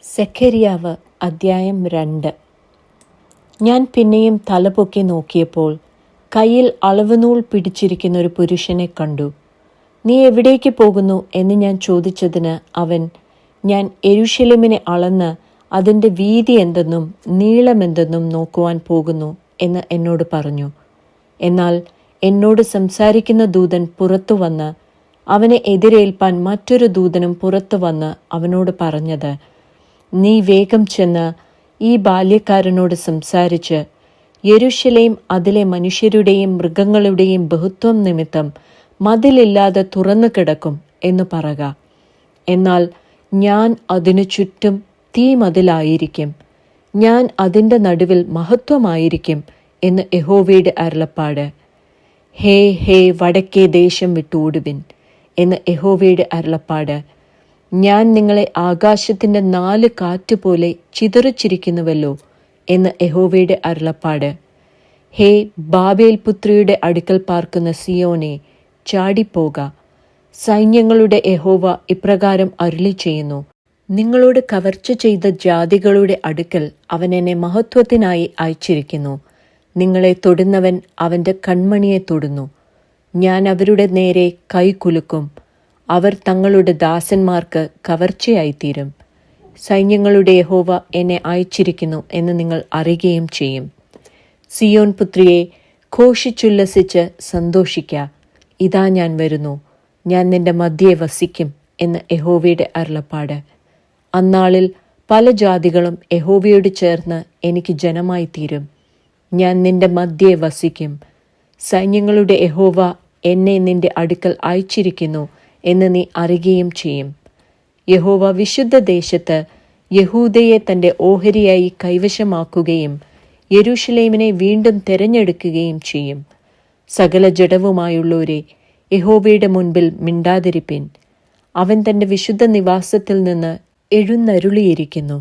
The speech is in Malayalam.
സെഖര്യാവ് അദ്ധ്യായം 2. ഞാൻ പിന്നെയും തലപൊക്കി നോക്കിയപ്പോൾ കയ്യിൽ അളവുനൂൽ പിടിച്ചിരിക്കുന്ന ഒരു പുരുഷനെ കണ്ടു. നീ എവിടേക്ക് പോകുന്നു എന്ന് ഞാൻ ചോദിച്ചതിന് അവൻ, ഞാൻ യെരൂശലേമിനെ അളന്ന് അതിൻ്റെ വീതി എന്തെന്നും നീളമെന്തെന്നും നോക്കുവാൻ പോകുന്നു എന്ന് എന്നോട് പറഞ്ഞു. എന്നാൽ എന്നോട് സംസാരിക്കുന്ന ദൂതൻ പുറത്തു വന്ന് അവനെ എതിരേൽപ്പാൻ മറ്റൊരു ദൂതനും പുറത്തു വന്ന് അവനോട് പറഞ്ഞത്, നീ വേഗം ചെന്ന് ഈ ബാല്യക്കാരനോട് സംസാരിച്ച് യെരൂശലേം അതിലെ മനുഷ്യരുടെയും മൃഗങ്ങളുടെയും ബഹുത്വം നിമിത്തം മതിലില്ലാതെ തുറന്നു കിടക്കും എന്ന് പറക. എന്നാൽ ഞാൻ അതിനു ചുറ്റും തീമതിലായിരിക്കും, ഞാൻ അതിൻ്റെ നടുവിൽ മഹത്വമായിരിക്കും എന്ന് യഹോവയുടെ അരുളപ്പാട്. ഹേ ഹേ വടക്കേ ദേശം വിട്ടോടുവിൻ എന്ന് യഹോവയുടെ അരുളപ്പാട്. ഞാൻ നിങ്ങളെ ആകാശത്തിൻ്റെ 4 കാറ്റ് പോലെ ചിതറിച്ചിരിക്കുന്നുവല്ലോ എന്ന് യഹോവയുടെ അരുളപ്പാട്. ഹേ ബാബേൽ പുത്രിയുടെ അടുക്കൽ പാർക്കുന്ന സിയോനെ, ചാടിപ്പോക. സൈന്യങ്ങളുടെ യഹോവ ഇപ്രകാരം അരുളി ചെയ്യുന്നു, നിങ്ങളോട് കവർച്ച ചെയ്ത ജാതികളുടെ അടുക്കൽ അവൻ എന്നെ മഹത്വത്തിനായി അയച്ചിരിക്കുന്നു. നിങ്ങളെ തൊടുന്നവൻ അവൻ്റെ കൺമണിയെ തൊടുന്നു. ഞാൻ അവരുടെ നേരെ കൈ കുലുക്കും, അവർ തങ്ങളുടെ ദാസന്മാർക്ക് കവർച്ചയായിത്തീരും. സൈന്യങ്ങളുടെ യഹോവ എന്നെ അയച്ചിരിക്കുന്നു എന്ന് നിങ്ങൾ അറിയുകയും ചെയ്യും. സിയോൻ പുത്രിയെ, ഘോഷിച്ചുല്ലസിച്ച് സന്തോഷിക്ക. ഇതാ ഞാൻ വരുന്നു, ഞാൻ നിന്റെ മധ്യേ വസിക്കും എന്ന് യഹോവയുടെ അരുളപ്പാട്. അന്നാളിൽ പല ജാതികളും യഹോവയോട് ചേർന്ന് എനിക്ക് ജനമായി തീരും. ഞാൻ നിന്റെ മധ്യേ വസിക്കും. സൈന്യങ്ങളുടെ യഹോവ എന്നെ നിന്റെ അടുക്കൽ അയച്ചിരിക്കുന്നു എന്ന് നീ അറിയുകയും ചെയ്യും. യഹോവ വിശുദ്ധ ദേശത്ത് യഹൂദയെ തൻ്റെ ഓഹരിയായി കൈവശമാക്കുകയും യെരൂശലേമിനെ വീണ്ടും തെരഞ്ഞെടുക്കുകയും ചെയ്യും. സകല ജഡവുമായുള്ളവരെ, യഹോവയുടെ മുൻപിൽ മിണ്ടാതിരിപ്പിൻ. അവൻ തൻ്റെ വിശുദ്ധ നിവാസത്തിൽ നിന്ന് എഴുന്നരുളിയിരിക്കുന്നു.